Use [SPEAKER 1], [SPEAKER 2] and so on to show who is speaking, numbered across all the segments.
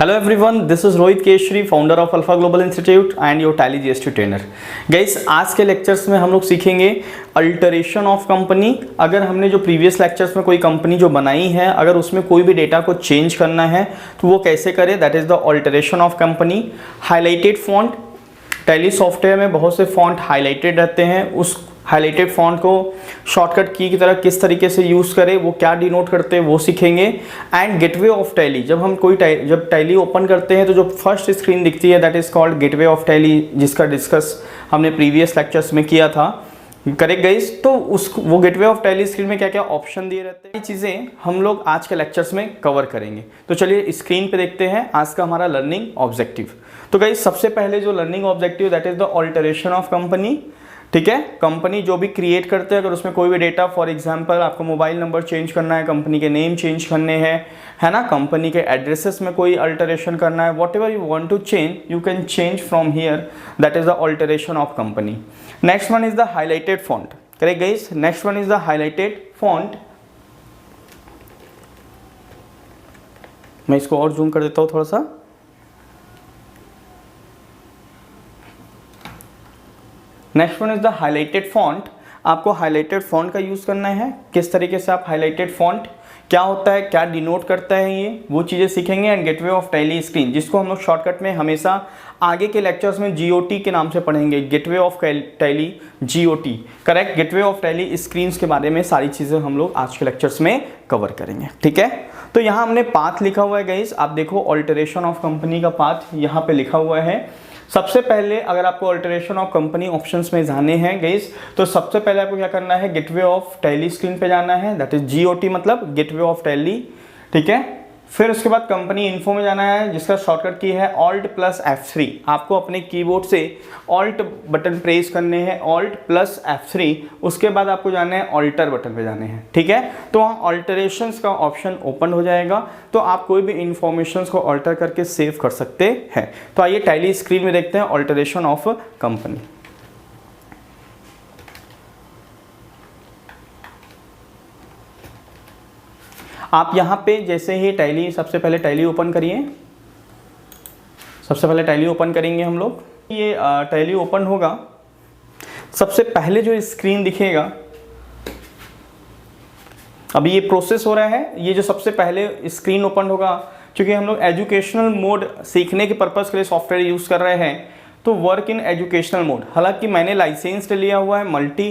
[SPEAKER 1] Hello everyone, this is Rohit Keshri, founder of Alpha Global Institute and your Tally GST trainer. Guys, आज के lectures में हम लोग सीखेंगे अल्टरेशन ऑफ कंपनी। अगर हमने जो प्रीवियस लेक्चर्स में कोई कंपनी जो बनाई है, अगर उसमें कोई भी डेटा को चेंज करना है तो वो कैसे करें, that is the alteration of company. Highlighted font, tally software में बहुत से फॉन्ट हाईलाइटेड रहते हैं, उस हाईलाइटेड फॉन्ट को शॉर्टकट की तरह किस तरीके से यूज़ करें, वो क्या डिनोट करते हैं वो सीखेंगे। एंड गेटवे ऑफ टैली, जब टैली ओपन करते हैं तो जो फर्स्ट स्क्रीन दिखती है that is called gateway of tally, जिसका डिस्कस हमने प्रीवियस लेक्चर्स में किया था। करेक्ट गाइस, तो वो गेटवे ऑफ टैली स्क्रीन में क्या क्या ऑप्शन दिए रहते हैं, ये चीज़ें हम लोग आज के लेक्चर्स में कवर करेंगे। तो चलिए स्क्रीन पे देखते हैं आज का हमारा लर्निंग ऑब्जेक्टिव। तो गाइस, सबसे पहले जो learning objective that is the alteration of company. ठीक है, कंपनी जो भी क्रिएट करते हैं, अगर उसमें कोई भी डेटा, फॉर एग्जांपल आपको मोबाइल नंबर चेंज करना है, कंपनी के नेम चेंज करने हैं, है ना, कंपनी के एड्रेसेस में कोई अल्टरेशन करना है, whatever you want to change you can change from here, that is the alteration of company. Next one is the highlighted font. Correct guys, next one is the highlighted font. मैं इसको और zoom कर देता हूँ थोड़ा सा। Next one is the highlighted font. आपको highlighted font का यूज़ करना है, किस तरीके से आप हाईलाइटेड फॉन्ट क्या होता है, क्या डिनोट करता है, ये वो चीज़ें सीखेंगे। And gateway of tally screen, जिसको हम लोग शॉर्टकट में हमेशा आगे के लेक्चर्स में जीओटी के नाम से पढ़ेंगे, gateway of tally GOT. Correct, gateway of tally screens के बारे में सारी चीज़ें हम लोग आज के लेक्चर्स में कवर करेंगे। ठीक है, तो यहाँ हमने पाथ लिखा हुआ है गाइस, आप देखो अल्टरेशन ऑफ कंपनी का पाथ यहाँ पे लिखा हुआ है। सबसे पहले अगर आपको अल्टरेशन ऑफ कंपनी ऑप्शंस में जाने हैं गाइस, तो सबसे पहले आपको क्या करना है, गेटवे ऑफ टैली स्क्रीन पे जाना है, दैट इज जीओटी मतलब गेटवे ऑफ टैली। ठीक है, फिर उसके बाद कंपनी इन्फो में जाना है, जिसका शॉर्टकट की है ऑल्ट प्लस F3। आपको अपने कीबोर्ड से ऑल्ट बटन प्रेस करने हैं, ऑल्ट प्लस F3। उसके बाद आपको जाना है ऑल्टर बटन पे जाने हैं। ठीक है, तो वहाँ ऑल्टरेशंस का ऑप्शन ओपन हो जाएगा, तो आप कोई भी इंफॉर्मेशन को ऑल्टर करके सेव कर सकते हैं। तो आइए टैली स्क्रीन में देखते हैं ऑल्टरेशन ऑफ कंपनी। आप यहाँ पे जैसे ही टैली, सबसे पहले टैली ओपन करिए, सबसे पहले टैली ओपन करेंगे हम लोग। ये टैली ओपन होगा, सबसे पहले जो स्क्रीन दिखेगा, अभी ये प्रोसेस हो रहा है, ये जो सबसे पहले स्क्रीन ओपन होगा, क्योंकि हम लोग एजुकेशनल मोड सीखने के पर्पज़ के लिए सॉफ्टवेयर यूज़ कर रहे हैं, तो वर्क इन एजुकेशनल मोड। हालांकि मैंने लाइसेंस लिया हुआ है, मल्टी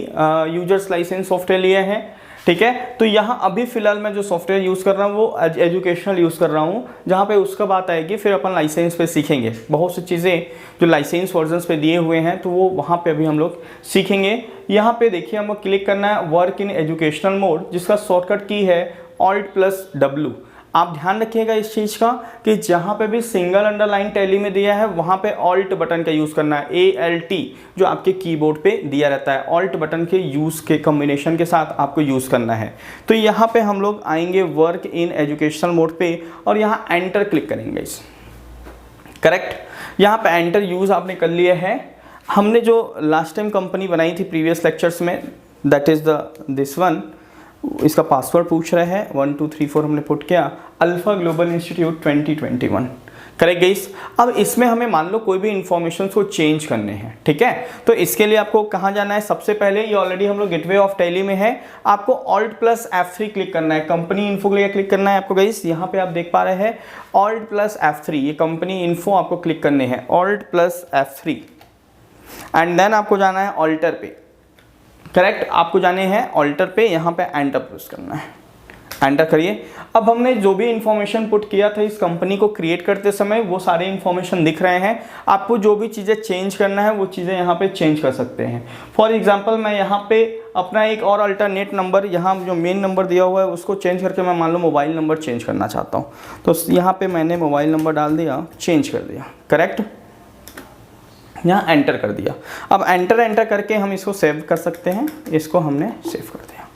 [SPEAKER 1] यूजर्स लाइसेंस सॉफ्टवेयर लिया है। ठीक है, तो यहाँ अभी फिलहाल मैं जो सॉफ्टवेयर यूज़ कर रहा हूँ वो एजुकेशनल यूज़ कर रहा हूँ, जहाँ पे उसका बात आएगी फिर अपन लाइसेंस पे सीखेंगे। बहुत सी चीज़ें जो लाइसेंस वर्जन्स पे दिए हुए हैं तो वो वहाँ पे अभी हम लोग सीखेंगे। यहाँ पे देखिए हमको क्लिक करना है वर्क इन एजुकेशनल मोड, जिसका शॉर्टकट की है ऑल्ट प्लस W। आप ध्यान रखिएगा इस चीज़ का कि जहाँ पे भी सिंगल अंडरलाइन टैली में दिया है वहाँ पे ऑल्ट बटन का यूज़ करना है, ALT जो आपके कीबोर्ड पे दिया रहता है, ऑल्ट बटन के यूज़ के कॉम्बिनेशन के साथ आपको यूज़ करना है। तो यहाँ पे हम लोग आएंगे वर्क इन एजुकेशनल मोड पे और यहाँ एंटर क्लिक करेंगे इस। करेक्ट, यहाँ पे एंटर यूज़ आपने कर लिया है। हमने जो लास्ट टाइम कंपनी बनाई थी प्रीवियस लेक्चर्स में, दैट इज़ दिस वन, इसका पासवर्ड पूछ रहा है, 1 2 3 4 हमने पुट किया, alpha global institute 2021। Correct guys, अब इसमें हमें मान लो कोई भी इंफॉर्मेशन को चेंज करने हैं। ठीक है, तो इसके लिए आपको कहाँ जाना है, सबसे पहले ये ऑलरेडी हम लोग गेटवे ऑफ टैली में है, आपको ऑल्ट प्लस F3 क्लिक करना है, कंपनी इन्फो के लिए क्लिक करना है आपको गाइस। यहाँ पे आप देख पा रहे हैं ऑल्ट प्लस F3, ये कंपनी इन्फो आपको क्लिक करने हैं, alt plus F3। And then आपको जाना है ऑल्टर पे। करेक्ट, आपको जाने हैं ऑल्टर पे, यहाँ पे एंटर प्रेस करना है, एंटर करिए। अब हमने जो भी इंफॉर्मेशन पुट किया था इस कंपनी को क्रिएट करते समय वो सारे इंफॉर्मेशन दिख रहे हैं। आपको जो भी चीज़ें चेंज करना है वो चीज़ें यहाँ पे चेंज कर सकते हैं। फॉर एग्जांपल मैं यहाँ पे अपना एक और अल्टरनेट नंबर, यहाँ जो मेन नंबर दिया हुआ है उसको चेंज करके मैं मान लो मोबाइल नंबर चेंज करना चाहता हूँ, तो यहाँ पर मैंने मोबाइल नंबर डाल दिया, चेंज कर दिया। करेक्ट, यहाँ एंटर कर दिया। अब एंटर करके हम इसको सेव कर सकते हैं, इसको हमने सेव कर दिया।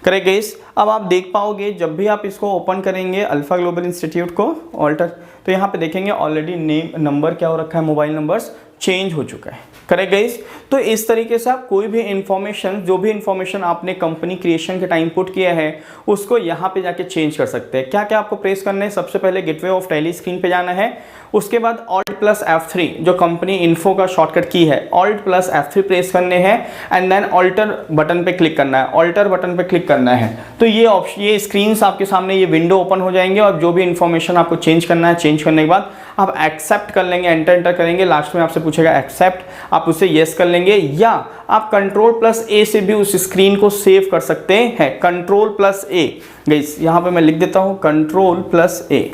[SPEAKER 1] करेक्ट गाइस, अब आप देख पाओगे जब भी आप इसको ओपन करेंगे अल्फा ग्लोबल इंस्टीट्यूट को ऑल्टर, तो यहाँ पे देखेंगे ऑलरेडी नेम नंबर क्या हो रखा है, मोबाइल नंबर्स चेंज हो चुका है। Correct guys. तो इस तरीके से आप कोई भी इंफॉर्मेशन, जो भी इंफॉर्मेशन आपने कंपनी क्रिएशन के टाइम पुट किया है उसको यहाँ पे जाके चेंज कर सकते हैं। क्या क्या आपको प्रेस करना है, सबसे पहले गेटवे ऑफ टैली स्क्रीन पे जाना है, उसके बाद Alt प्लस F3 जो कंपनी इन्फो का शॉर्टकट की है, Alt प्लस F3 प्रेस करने हैं एंड देन ऑल्टर बटन पे क्लिक करना है, ऑल्टर बटन पे क्लिक करना है। तो ये ऑप्शन, ये स्क्रीन्स आपके सामने, ये विंडो ओपन हो जाएंगे और जो भी इंफॉर्मेशन आपको चेंज करना है, चेंज करने के बाद आप एक्सेप्ट कर लेंगे, एंटर करेंगे, लास्ट में आपसे पूछेगा एक्सेप्ट, आप उसे येस कर लेंगे, या आप कंट्रोल प्लस ए से भी उस स्क्रीन को सेव कर सकते हैं। कंट्रोल प्लस ए गाइस, यहां पे मैं लिख देता हूं कंट्रोल प्लस ए,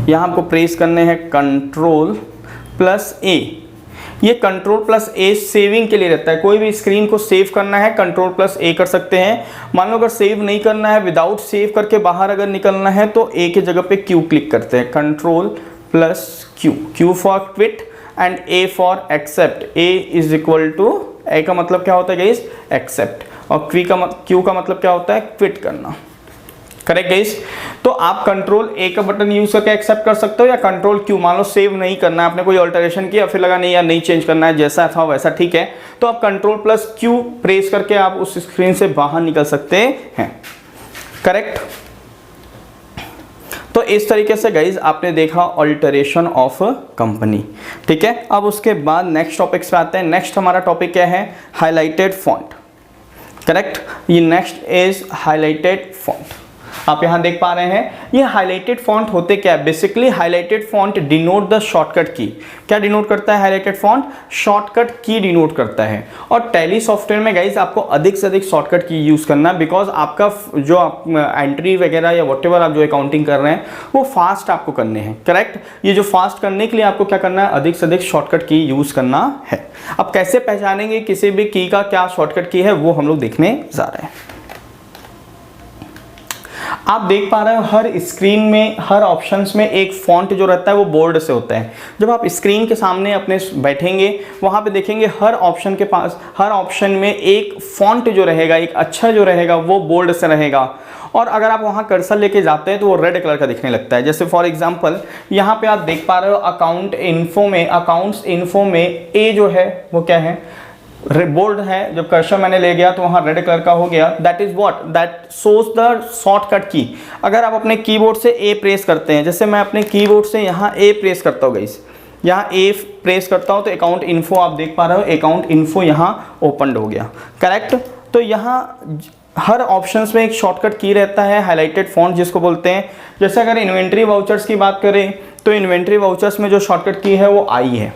[SPEAKER 1] यहां आपको प्रेस करने हैं कंट्रोल प्लस ए। ये कंट्रोल प्लस ए सेविंग के लिए रहता है, कोई भी स्क्रीन को सेव करना है कंट्रोल प्लस ए कर सकते हैं। मान लो अगर सेव नहीं करना है, विदाउट सेव करके बाहर अगर निकलना है तो ए के जगह पे क्यू क्लिक करते हैं, control plus Q, Q for quit and A for accept. A is equal to, A का मतलब क्या होता है गाइस, एक्सेप्ट, और क्यू का मतलब क्या होता है, क्विट करना। Correct guys. तो आप कंट्रोल ए का बटन यूज करके एक्सेप्ट कर सकते हो, या कंट्रोल क्यू, मान लो सेव नहीं करना है, आपने कोई अल्टरेशन किया फिर लगा नहीं यार नहीं चेंज करना है, जैसा था वैसा ठीक है, तो आप कंट्रोल प्लस क्यू प्रेस करके आप उस स्क्रीन से बाहर निकल सकते हैं। करेक्ट। तो इस तरीके से गाइज आपने देखा अल्टरेशन ऑफ कंपनी। ठीक है, अब उसके बाद नेक्स्ट टॉपिक पे आते हैं। नेक्स्ट हमारा टॉपिक क्या है, हाईलाइटेड फॉन्ट। करेक्ट, ये नेक्स्ट इज हाईलाइटेड फॉन्ट। आप यहां देख पा रहे हैं ये हाईलाइटेड फॉन्ट होते क्या है। Basically highlighted font denote the shortcut की। क्या डिनोट करता है हाईलाइटेड फॉन्ट, शॉर्टकट की डिनोट करता है। और टैली सॉफ्टवेयर में गाइज आपको अधिक से अधिक शॉर्टकट की यूज करना है, बिकॉज आपका जो एंट्री वगैरह या व्हाटएवर आप जो अकाउंटिंग कर रहे हैं वो फास्ट आपको करने हैं। करेक्ट, ये जो फास्ट करने के लिए आपको क्या करना है, अधिक से अधिक शॉर्टकट की यूज करना है। अब कैसे पहचानेंगे किसी भी की का क्या शॉर्टकट की है, वो हम लोग देखने जा रहे हैं। आप देख पा रहे हो हर स्क्रीन में, हर ऑप्शंस में एक फॉन्ट जो रहता है वो बोल्ड से होता है। जब आप स्क्रीन के सामने अपने बैठेंगे वहां पे देखेंगे हर ऑप्शन के पास, हर ऑप्शन में एक फॉन्ट जो रहेगा, एक अक्षर जो रहेगा वो बोल्ड से रहेगा। और अगर आप वहां कर्सर लेके जाते हैं तो वो रेड कलर का दिखने लगता है। जैसे फॉर एग्जांपल यहाँ पे आप देख पा रहे हो अकाउंट इन्फो में, अकाउंट्स इन्फो में ए जो है वो क्या है, बोल्ड है। जब कर्सर मैंने ले गया तो वहां रेड कलर का हो गया। That is what, that shows the shortcut की। अगर आप अपने कीबोर्ड से ए प्रेस करते हैं, जैसे मैं अपने कीबोर्ड से यहाँ ए प्रेस करता हूँ गाइस, यहाँ ए प्रेस करता हूँ तो अकाउंट इन्फो आप देख पा रहे हो, अकाउंट इन्फो यहाँ ओपन हो गया। करेक्ट, तो यहाँ हर ऑप्शंस में एक शॉर्टकट की रहता है, हाईलाइटेड फॉन्ट जिसको बोलते हैं। जैसे अगर इन्वेंट्री वाउचर्स की बात करें तो इन्वेंट्री वाउचर्स में जो शॉर्टकट की है वो आई है।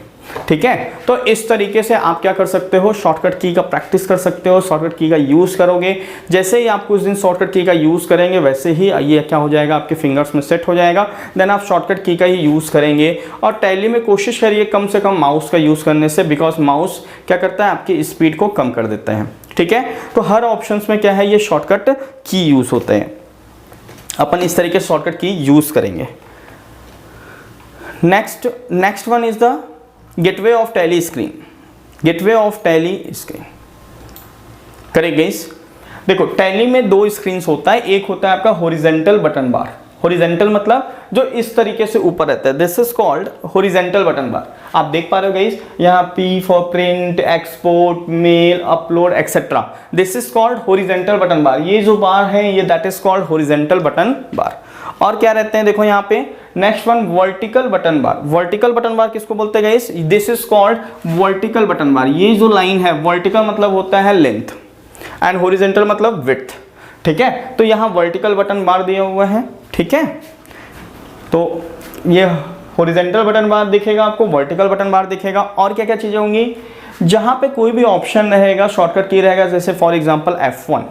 [SPEAKER 1] ठीक है, तो इस तरीके से आप क्या कर सकते हो, शॉर्टकट की का प्रैक्टिस कर सकते हो, शॉर्टकट की का यूज करोगे। जैसे ही आप कुछ दिन शॉर्टकट की का यूज करेंगे वैसे ही ये क्या हो जाएगा, आपके फिंगर्स में सेट हो जाएगा। देन आप शॉर्टकट की का ही यूज करेंगे। और टैली में कोशिश करिए कम से कम माउस का यूज करने से, बिकॉज माउस क्या करता है, आपकी स्पीड को कम कर देता है। ठीक है, तो हर ऑप्शंस में क्या है, ये शॉर्टकट की यूज होते हैं। अपन इस तरीके से शॉर्टकट की यूज करेंगे। Next one is the gateway of tally screen. Gateway of tally screen. Correct guys, देखो टैली में दो स्क्रीन्स होता है। एक होता है आपका हॉरिजॉन्टल बटन बार। हॉरिजॉन्टल मतलब जो इस तरीके से ऊपर रहता है, this is called horizontal button bar. आप देख पा रहे हो गाइस, यहाँ P for print, export, mail, upload etcetera, this is called horizontal button bar. ये जो बार है ये that is called horizontal button bar. और क्या रहते हैं देखो यहाँ पे, next one vertical button bar. Vertical button bar किसको बोलते हैं guys, this is called vertical button bar. ये जो लाइन है, वर्टिकल मतलब होता है लेंथ एंड हॉरिजॉन्टल मतलब विड्थ। ठीक है, तो यहाँ वर्टिकल बटन बार दिया हुआ है। ठीक है, तो ये हॉरिजॉन्टल बटन बार दिखेगा आपको, वर्टिकल बटन बार दिखेगा। और क्या क्या चीजें होंगी, जहां पे कोई भी ऑप्शन रहेगा, शॉर्टकट की रहेगा, जैसे for example F1।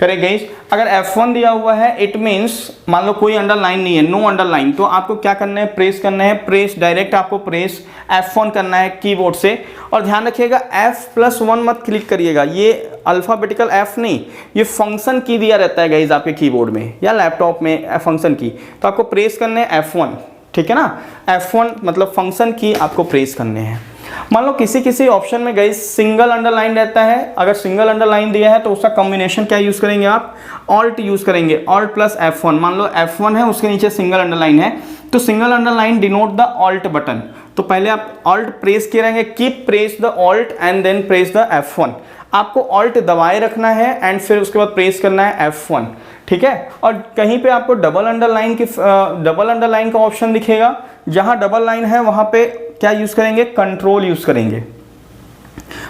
[SPEAKER 1] Correct guys, अगर F1 दिया हुआ है इट मींस मान लो कोई अंडरलाइन नहीं है, नो अंडरलाइन, तो आपको क्या करना है, प्रेस करना है, प्रेस डायरेक्ट आपको प्रेस F1 करना है कीबोर्ड से। और ध्यान रखिएगा F+1 मत क्लिक करिएगा, ये अल्फाबेटिकल F नहीं, ये फंक्शन की दिया रहता है गाइस आपके कीबोर्ड में या लैपटॉप में फंक्शन की, तो आपको प्रेस करने हैं F1। ठीक है ना, F1 मतलब फंक्शन की आपको प्रेस करने हैं। मान लो किसी किसी ऑप्शन में गाइस सिंगल अंडरलाइन रहता है, अगर सिंगल अंडरलाइन दिया है तो उसका कॉम्बिनेशन क्या यूज करेंगे आप, ऑल्ट यूज करेंगे, ऑल्ट प्लस F1। मान लो F1 है, उसके नीचे सिंगल अंडरलाइन है, तो single underline denote the alt button, तो पहले आप ऑल्ट प्रेस किए रहेंगे, keep press the alt and then press the F1। आपको ऑल्ट दबाए रखना है एंड फिर उसके बाद प्रेस करना है F1, ठीक है। और कहीं पे आपको डबल अंडरलाइन का ऑप्शन दिखेगा, जहां डबल लाइन है वहां पे क्या यूज करेंगे, कंट्रोल यूज करेंगे।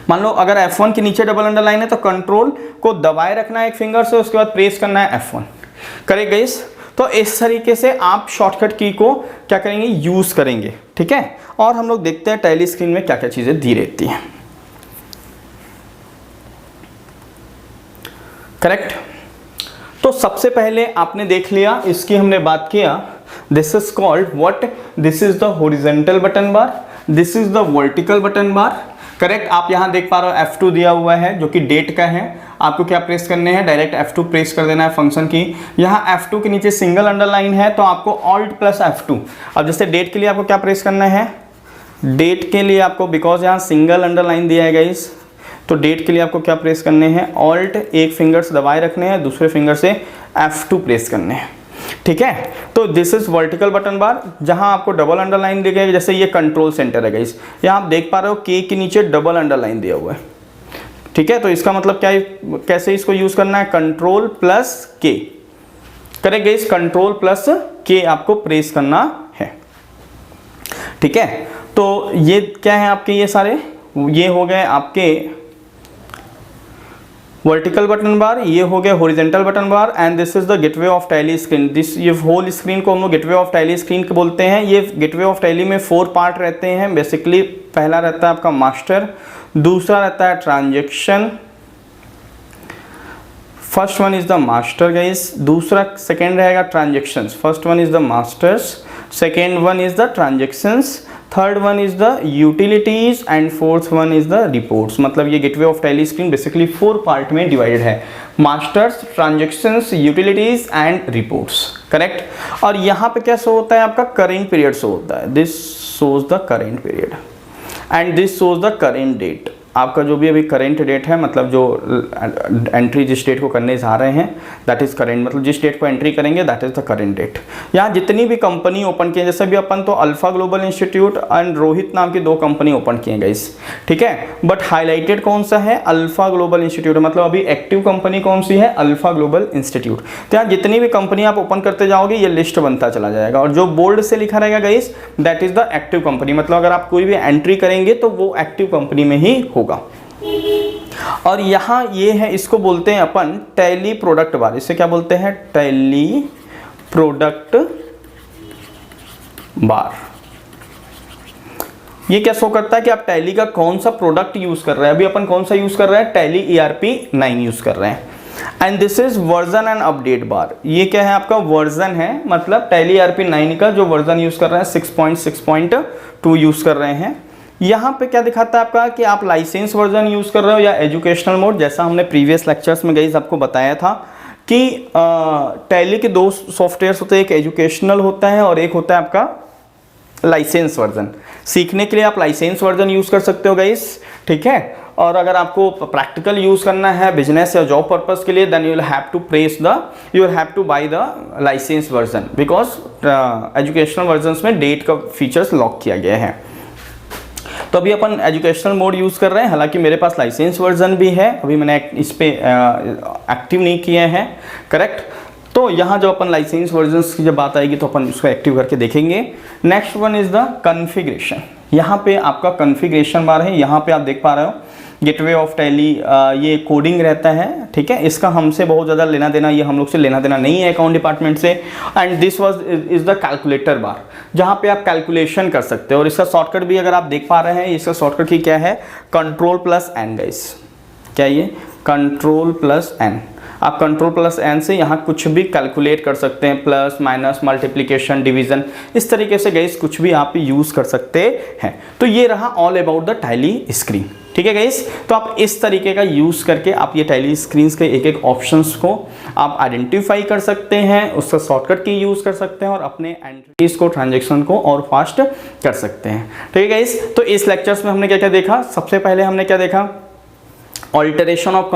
[SPEAKER 1] मान लो अगर F1 के नीचे डबल अंडरलाइन है तो कंट्रोल को दबाए रखना है एक फिंगर से, उसके बाद प्रेस करना है F1। Correct guys? तो इस तरीके से आप शॉर्टकट की को क्या करेंगे, यूज करेंगे, ठीक है। और हम लोग देखते हैं टैली स्क्रीन में क्या क्या चीजें दी रहती हैं। करेक्ट? तो सबसे पहले आपने देख लिया, इसकी हमने बात किया, this is called what, this is the horizontal button bar, this is the vertical button bar. Correct? आप यहां देख पा रहे हो F2 दिया हुआ है जो कि डेट का है। आपको क्या प्रेस करने हैं, डायरेक्ट F2 प्रेस कर देना है फंक्शन की। यहाँ F2 के नीचे सिंगल अंडरलाइन है तो आपको ऑल्ट प्लस F2। अब जैसे डेट के लिए आपको क्या प्रेस करना है, डेट के लिए आपको, बिकॉज यहाँ सिंगल अंडरलाइन दिया है गाइस, तो डेट के लिए आपको क्या प्रेस करने हैं, ऑल्ट एक फिंगर से दबाए रखने हैं, दूसरे फिंगर से F2 प्रेस करने हैं, ठीक है। तो दिस इज वर्टिकल बटन बार, जहां आपको डबल अंडरलाइन दिखेगा, जैसे ये कंट्रोल सेंटर है गाइस, यहाँ आप देख पा रहे हो के के नीचे डबल अंडरलाइन दिया हुआ है, ठीक है। तो इसका मतलब क्या है, कैसे इसको यूज करना है, कंट्रोल प्लस के। Correct guys? कंट्रोल प्लस के आपको प्रेस करना है, ठीक है। तो ये क्या है आपके, ये सारे ये हो गए आपके वर्टिकल बटन बार, ये हो गया horizontal button bar, and this is the gateway of tally screen. This, ये होल स्क्रीन को हम लोग गेटवे ऑफ टैली स्क्रीन को बोलते हैं। ये गेटवे ऑफ टैली में 4 पार्ट रहते हैं बेसिकली। पहला रहता है आपका मास्टर, दूसरा रहता है transaction, first one is the master guys, दूसरा सेकेंड रहेगा transactions, first one is the masters, second one is the transactions, third one is the utilities and fourth one is the reports. मतलब ये gateway of tally screen basically 4 part में divided है, masters, transactions, utilities and reports. Correct? और यहाँ पे क्या show होता है, आपका करेंट पीरियड शो होता है, this shows the current period and this shows the current date. आपका जो भी अभी करेंट डेट है, मतलब जो एंट्री जिस डेट को करने जा रहे हैं दैट इज करेंट, मतलब जिस डेट को एंट्री करेंगे that is the current date. यहाँ जितनी भी कंपनी ओपन किए, जैसे भी अपन तो alpha global institute and Rohit नाम की 2 कंपनी ओपन किए गाइस, ठीक है। बट हाईलाइटेड कौन सा है, अल्फा ग्लोबल इंस्टीट्यूट, मतलब अभी एक्टिव कंपनी कौन सी है, अल्फा ग्लोबल इंस्टीट्यूट। तो यहाँ जितनी भी कंपनी आप ओपन करते जाओगे ये लिस्ट बनता चला जाएगा, और जो बोल्ड से लिखा रहेगा guys that is the active company. मतलब अगर आप कोई भी एंट्री करेंगे तो वो एक्टिव कंपनी में ही होगा। और यहां ये है, इसको बोलते हैं अपन टैली प्रोडक्ट बार। इसे क्या बोलते हैं, टैली प्रोडक्ट बार। ये क्या शो करता है कि आप टैली का कौन सा प्रोडक्ट यूज कर रहे हैं। अभी अपन कौन सा यूज कर रहे हैं, टैली ERP 9 यूज कर रहे हैं। And this is version and update bar. ये क्या है, आपका वर्जन है, मतलब टैली ERP 9 का जो वर्जन यूज कर रहे हैं 6.6.2 यूज कर रहे हैं। यहाँ पे क्या दिखाता है आपका कि आप लाइसेंस वर्जन यूज कर रहे हो या एजुकेशनल मोड। जैसा हमने प्रीवियस लेक्चर्स में गाइस आपको बताया था कि टैली के 2 सॉफ्टवेयर्स होते हैं, एक एजुकेशनल होता है और एक होता है आपका लाइसेंस वर्जन। सीखने के लिए आप लाइसेंस वर्जन यूज कर सकते हो गाइस, ठीक है। और अगर आपको प्रैक्टिकल यूज करना है बिजनेस या जॉब पर्पस के लिए, then you will have to buy the licence version, because educational version में डेट का फीचर्स लॉक किया गया है। तो अभी अपन एजुकेशनल मोड यूज़ कर रहे हैं, हालांकि मेरे पास लाइसेंस वर्जन भी है, अभी मैंने इस पे एक्टिव नहीं किया है। करेक्ट? तो यहाँ जब अपन लाइसेंस वर्जन की जब बात आएगी तो अपन उसको एक्टिव करके देखेंगे। Next one is the configuration. यहाँ पे आपका कॉन्फ़िगरेशन बार है, यहाँ पे आप देख पा रहे हो गेटवे ऑफ टैली, ये कोडिंग रहता है, ठीक है। इसका हमसे बहुत ज़्यादा लेना देना, ये हम लोग से लेना देना नहीं है अकाउंट डिपार्टमेंट से। And this is the calculator bar, जहाँ पे आप कैलकुलेशन कर सकते हो। और इसका शॉर्टकट भी अगर आप देख पा रहे हैं, इसका शॉर्टकट की क्या है, कंट्रोल प्लस एन गाइस। क्या ये, कंट्रोल प्लस एन। आप कंट्रोल प्लस एन से यहाँ कुछ भी कैलकुलेट कर सकते हैं, प्लस माइनस मल्टीप्लिकेशन डिवीजन, इस तरीके से गाइस कुछ भी आप यूज़ कर सकते हैं। तो ये रहा all about the tally screen, ठीक है गाइस। तो आप इस तरीके का यूज़ करके आप ये टैली स्क्रीन्स के एक एक ऑप्शंस को आप आइडेंटिफाई कर सकते हैं, उसका शॉर्टकट की यूज़ कर सकते हैं और अपने एंट्रीज को, ट्रांजैक्शन को और फास्ट कर सकते हैं, ठीक है गाइस। तो इस लेक्चर्स में हमने क्या क्या देखा, सबसे पहले हमने क्या देखा, ऑल्टरेशन ऑफ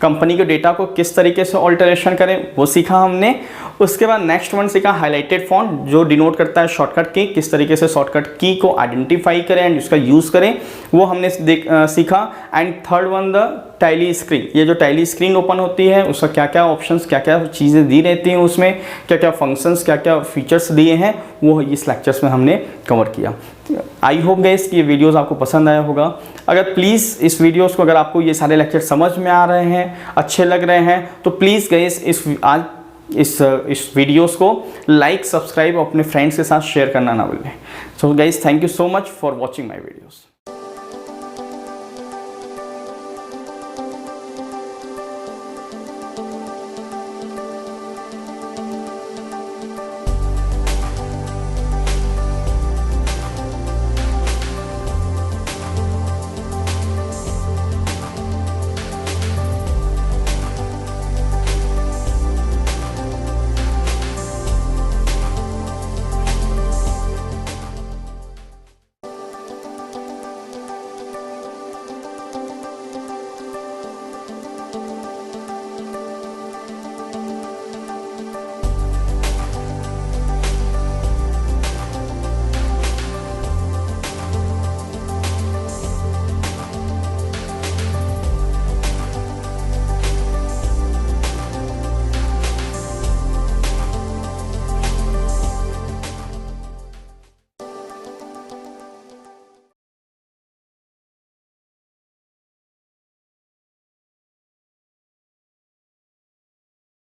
[SPEAKER 1] कंपनी के डेटा को किस तरीके से ऑल्टरेशन करें वो सीखा हमने। उसके बाद नेक्स्ट वन सीखा हाईलाइटेड फॉन्ट, जो डिनोट करता है शॉर्टकट की, किस तरीके से शॉर्टकट की को आइडेंटिफाई करें एंड उसका यूज़ करें, वो हमने सीखा। And third one the tally screen, ये जो टैली स्क्रीन ओपन होती है उसका क्या क्या ऑप्शंस, क्या क्या चीज़ें दी रहती हैं उसमें, क्या क्या फंक्शंस, क्या क्या फीचर्स दिए हैं, वो इस लेक्चर्स में हमने कवर किया। आई होप गाइस कि ये वीडियोस आपको पसंद आया होगा। अगर प्लीज़ इस वीडियोस को, अगर आपको ये सारे लेक्चर समझ में आ रहे हैं, अच्छे लग रहे हैं, तो प्लीज़ गाइस इस वीडियोस को लाइक, सब्सक्राइब, अपने फ्रेंड्स के साथ शेयर करना ना भूलें। So guys, thank you so much for watching my videos.